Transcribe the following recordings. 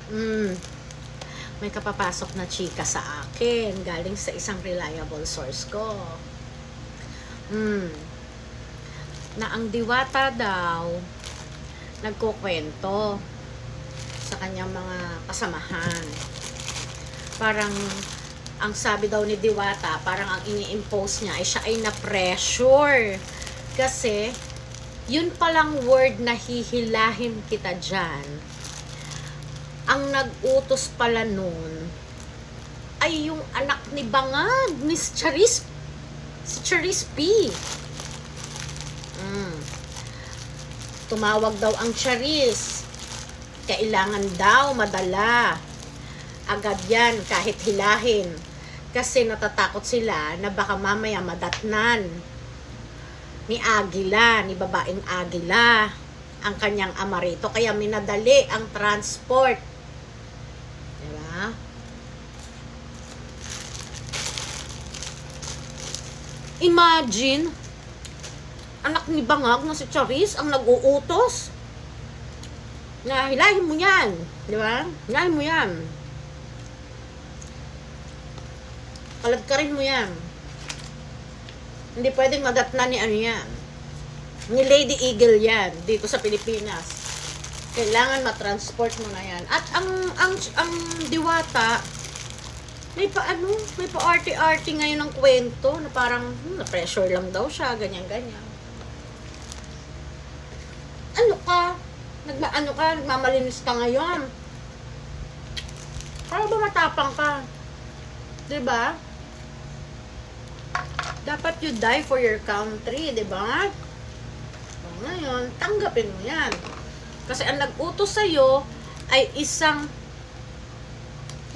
Mm, may kapapasok na chika sa akin galing sa isang reliable source ko. Na ang diwata daw nagkukwento sa kanyang mga kasamahan. Parang ang sabi daw ni Diwata, parang ang ini-impose niya ay siya ay na-pressure. Kasi, yun palang word na hihilahin kita dyan, ang nag-utos pala nun, ay yung anak ni Bangag, ni Charis, si Charis P. Tumawag daw ang Charis. Kailangan daw madala agad yan kahit hilahin. Kasi natatakot sila na baka mamaya madatnan ni Agila, ni babaeng Agila, ang kanyang ama rito. Kaya minadali ang transport. Diba? Imagine, anak ni Bangag na si Charis ang nag-uutos na hilahin mo yan. Diba? Hilahin mo yan. Kaladkarin mo yan. Hindi pwedeng madatnan ni ano yan. Ni Lady Eagle yan dito sa Pilipinas. Kailangan matransport mo na yan. At ang Diwata may pa arty-arty ngayon ng kwento na parang na-pressure lang daw siya, ganyan-ganyan. Nagmamalinis ka ngayon. Para ba matapang ka? Diba? Dapat you die for your country, diba? So, ngayon, tanggapin mo yan. Kasi ang nag-utos sa'yo ay isang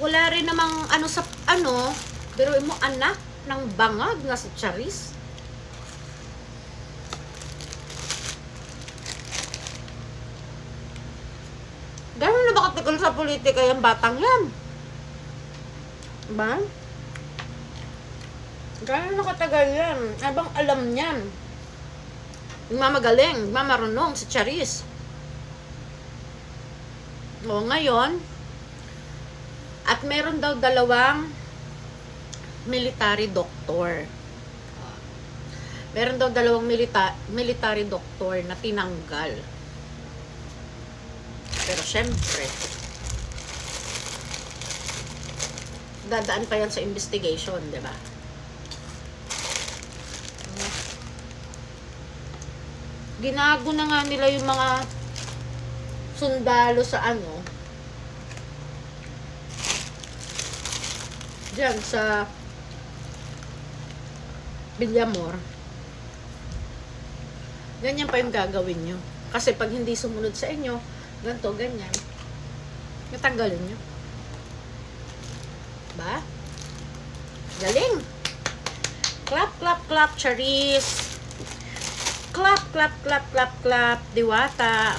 wala rin namang pero mo anak ng Bangag na si Charis. Gano'n na ba katagal sa politika yung batang yan? Diba? Gano'n na katagal yan? Abang alam niyan. Mamagaling, mamarunong si Charis. O ngayon, at meron daw dalawang military doctor. Meron daw dalawang military doctor na tinanggal. Pero syempre, dadaan pa yan sa investigation, di ba? Ginago na nga nila yung mga sundalo sa diyan sa Villamor. Ganyan pa yung gagawin nyo. Kasi pag hindi sumunod sa inyo, ganito, ganyan, natanggalin nyo. Ba? Galing! Clap, clap, clap, Charis! Clap, clap, clap, clap, clap, Diwata!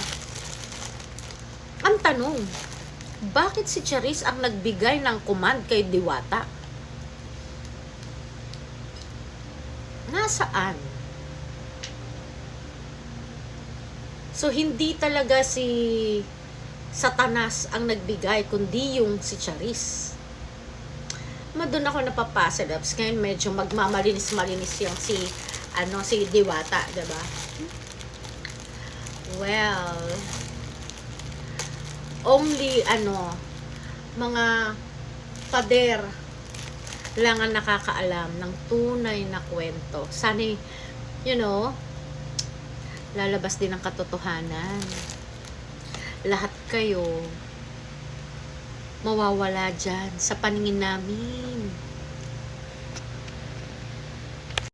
Ang tanong, bakit si Charis ang nagbigay ng command kay Diwata? Nasaan? So, hindi talaga si Satanas ang nagbigay, kundi yung si Charis. Doon ako napapasa, Labs. Ngayon medyo magmamalinis-malinis yung si Diwata, diba? Well, only mga pader lang ang nakakaalam ng tunay na kwento. Sana, lalabas din ang katotohanan. Lahat kayo mawawala dyan sa paningin namin.